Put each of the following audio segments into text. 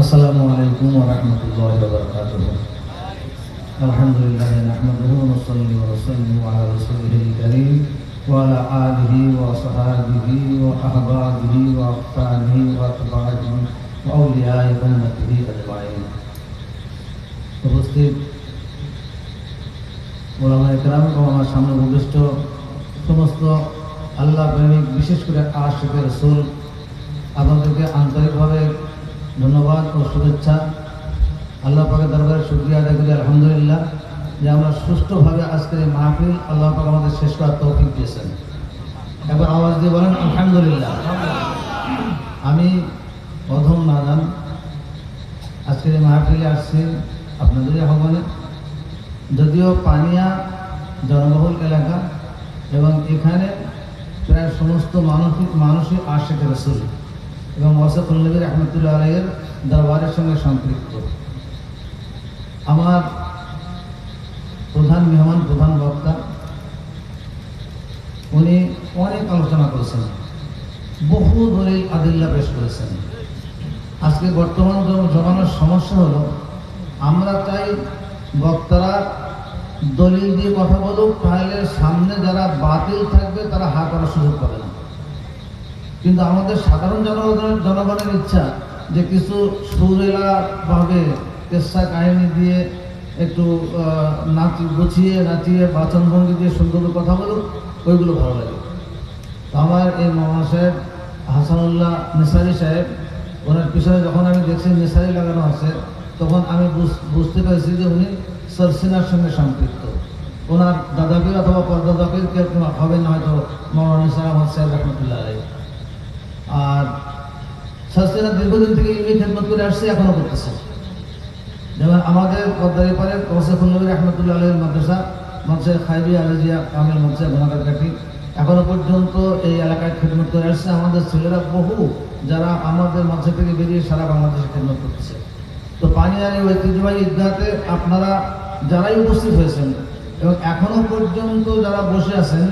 আসসালামু আলাইকুম ওয়া রাহমাতুল্লাহি ওয়া বারাকাতুহু। আলহামদুলিল্লাহ নাহমাদুহু ওয়া নুসাল্লি ওয়া নুসাল্লিমু আলা রাসূলিহিল কারীম ওয়া আলা আলিহি ওয়া সাহবিহি ওয়া আহবাবিহি ওয়া আফসানিহি ওয়া আতবাইহি ওয়া আউলিয়াই উম্মতিহি আজমাইন। উপস্থিত ওলামায়ে কেরাম ও আমার সামনে উপবিষ্ট সমস্ত আল্লাহ প্রেমিক, বিশেষ করে আশিকে রাসূল, আপনাদেরকে আন্তরিকভাবে ধন্যবাদ ও শুভেচ্ছা। আল্লাহ পাকের দরবারে শুকরিয়া আদায় করি আলহামদুলিল্লাহ যে আমরা সুষ্ঠুভাবে আজকের এই মাহফিল আল্লাহ পাক আমাদের শেষ করার তৌফিক দিয়েছেন। একবার আওয়াজ দিয়ে বলেন আলহামদুলিল্লাহ। আমি প্রথম নাজান আজকের এই মাহফিলে আসছি আপনাদের আহ্বানে। যদিও পানিয়া জনবহুল এলাকা এবং এখানে প্রায় সমস্ত মানুষই আশিকে রাসূল এবং ওয়াসফুল নবী রাহমাতুল্লাহ আলাইহির দরবারের সঙ্গে সম্পৃক্ত। আমার প্রধান মেহমান, প্রধান বক্তা, উনি অনেক আলোচনা করেছেন, বহু দলিল আদিল্লা পেশ করেছেন। আজকে বর্তমান জমানার সমস্যা হলো, আমরা চাই বক্তারা দলিল দিয়ে কথা বলুক, তাহলে সামনে যারা বাতিল থাকবে তারা হা করার সুযোগ পাবে না। কিন্তু আমাদের সাধারণ জনগণের ইচ্ছা যে কিছু সুরেলাভাবে কেসা কাহিনী দিয়ে একটু গুছিয়ে নাচিয়ে বাচনভঙ্গি দিয়ে সুন্দর কথা বলুক, ওইগুলো ভালো লাগে। তো আমার এই মাওলানা সাহেব হাসানুল্লাহ নিসারী সাহেব, ওনার পিছনে যখন আমি দেখছি নিসারী লাগানো আছে, তখন আমি বুঝতে পেরেছি যে উনি সরসিনার সঙ্গে সম্পৃক্ত। ওনার দাদাপীর অথবা পরদাদাপীর কেউ হবেন হয়তো মাওলানা নিসার আহমদ সাহেব রহমতুল্লাহ আলাইহি। আর সরসিনা দীর্ঘদিন থেকে ইলমি খেদমত করে আসছে, এখনও করতেছে। যেমন আমাদের পদ্মারি পাড়ের ওয়াসফুল নবী রাহমাতুল্লাহ আলাইহির মাদ্রাসা খাইবি আলিজিয়া কামিল মাদ্রাসা গোনাগারকাঠি, এখনো পর্যন্ত এই এলাকায় খেদমত করে আসছে। আমাদের ছেলেরা বহু যারা আমাদের মাদ্রাসা থেকে বেরিয়ে সারা বাংলাদেশে খেদমত করতেছে। তো পানিয়ার এই ঐতিহ্যবাহী ঈদগাহতে আপনারা যারাই উপস্থিত হয়েছেন এবং এখনো পর্যন্ত যারা বসে আছেন,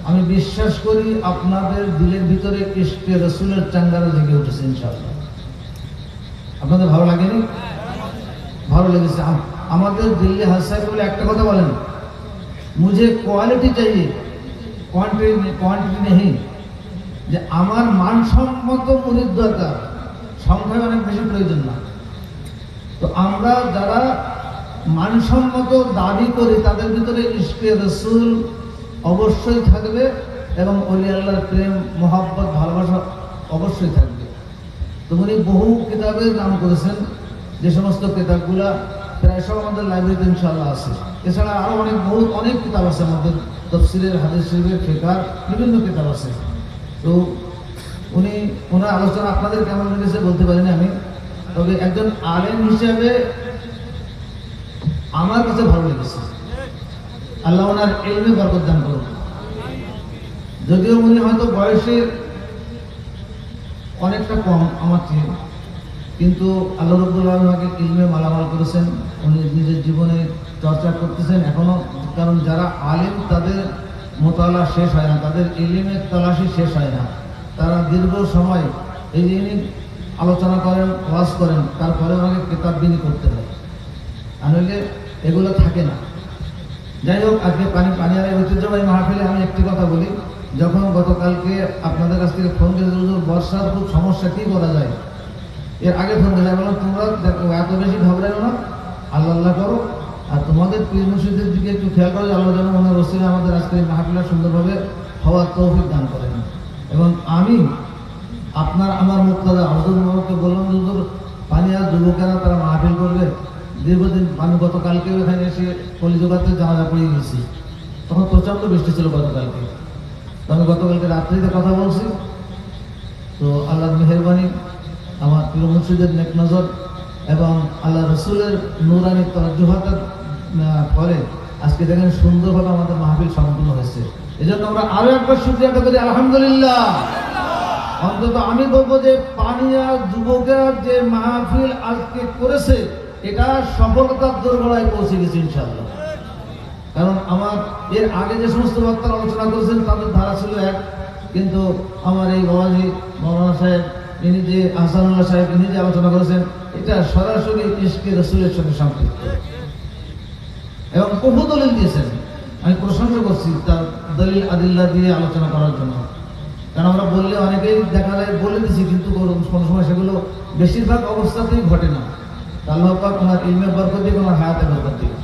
আমি বিশ্বাস করি আপনাদের দিলের ভিতরে ইশকে রাসূলের চাঙ্গারা জেগে উঠেছে ইনশাআল্লাহ। আপনাদের ভালো লাগেনি? ভালো লেগেছে। আমাদের দিল্লি হাসাই বলে একটা কথা বলেন, মুঝে কোয়ালিটি চাইয়ে, কোয়ান্টিটি নেই। যে আমার মানসম্মত মুরিদ দরকার, সংখ্যায় অনেক বেশি প্রয়োজন না। তো আমরা যারা মানসম্মত দাবি করি তাদের ভিতরে ইশকে রাসূল অবশ্যই থাকবে এবং ওলি আল্লাহর প্রেম, মোহাব্বত, ভালোবাসা অবশ্যই থাকবে। তো উনি বহু কিতাবের নাম করেছেন, যে সমস্ত কিতাবগুলা প্রায় সব আমাদের লাইব্রেরিতে ইনশাআল্লাহ আছে। এছাড়া আরও অনেক কিতাব আছে আমাদের, তাফসীরের, হাদিস শরীফের, ফিকহের বিভিন্ন কিতাব আছে। তো ওনার আলোচনা আপনাদের কেমন লেগেছে বলতে পারিনি আমি, তবে একজন আলেম হিসেবে আমার কাছে ভালো লেগেছে। আল্লাহ ওনার ইলমে বরকত দান করুন। যদিও উনি হয়তো বয়সে অনেকটা কম আমার চেয়ে, কিন্তু আল্লাহ রাব্বুল আলামিন ওনাকে ইলমে মালামাল করেছেন। উনি নিজের জীবনে চর্চা করতেছেন এখনো, কারণ যারা আলেম তাদের মোতালা শেষ হয় না, তাদের ইলমের তালাশি শেষ হয় না। তারা দীর্ঘ সময় এই যে আলোচনা করেন, ওয়াজ করেন, তারপরে ওনাকে কিতাব বিনি করতে হয়, আর নইলে এগুলো থাকে না। যাই হোক, আজকে পানিয়ার ঐতিহ্যবাহী মাহফিলে আমি একটি কথা বলি। যখন গতকালকে আপনাদের কাছ থেকে ফোন দিয়ে বর্ষার খুব সমস্যা, কী করা যায়, এর আগে ফোন দিয়ে বললাম তোমরা এত বেশি ঘাবড়াইও না, আল্লাহ আল্লাহ করো, আর তোমাদের পীর মুর্শিদের দিকে একটু খেয়াল করো, আল্লাহ যেন ওনার ওসিলায় আমাদের আজকে এই মাহফিলটা সুন্দরভাবে হওয়ার তৌফিক দান করেন। এবং আমি আমার মুক্তাদা হযরত মোহাম্মদকে বললাম, হুজুর পানিয়ার যুবকেরা তারা মাহফিল করবে দীর্ঘদিন। আমি গতকালকেও এখানে এসে কলিজোগাতে জানাজা পড়িয়ে গেছি, তখন প্রচণ্ড বৃষ্টি ছিল গতকালকে। তো আমি গতকালকে রাত্রিতে কথা বলছি। তো আল্লাহর মেহেরবানি, আমার পীর মুর্শিদের নেক নজর এবং আল্লাহ রসুলের নূরানি তওয়াজ্জুহাতের ফলে আজকে দেখেন সুন্দরভাবে আমাদের মাহফিল সম্পূর্ণ হয়েছে। এই জন্য আমরা আরো একবার শুকরিয়া আদায় করি আলহামদুলিল্লাহ। অন্তত আমি বলবো যে পানিয়া যুবকেরা যে মাহফিল আজকে করেছে, এটা সফলতার দোরগোড়ায় পৌঁছে গেছে ইনশাআল্লাহ। কারণ আমার এর আগে যে সমস্ত বক্তারা আলোচনা করেছেন তাদের ধারা ছিল এক, কিন্তু আমার এই বাবাজি মাওলানা সাহেব ইনি যে আহসানুল্লাহ সাহেব ইনি যে আলোচনা করেছেন, এটা সরাসরি ইশকে রাসূলের সাথে সম্পৃক্ত এবং বহু দলিল দিয়েছেন। আমি প্রশংসা করছি তার দলিল আদিল্লা দিয়ে আলোচনা করার জন্য, কারণ আমরা বললে অনেকেই দেখা যায় বলে দিছি, কিন্তু কোনো সময় সেগুলো বেশিরভাগ অবস্থাতেই ঘটে না। আল্লাহ পাক ওনার ইলমে বরকত দিয়ে, ওনার হায়াতে বরকত দিয়ে।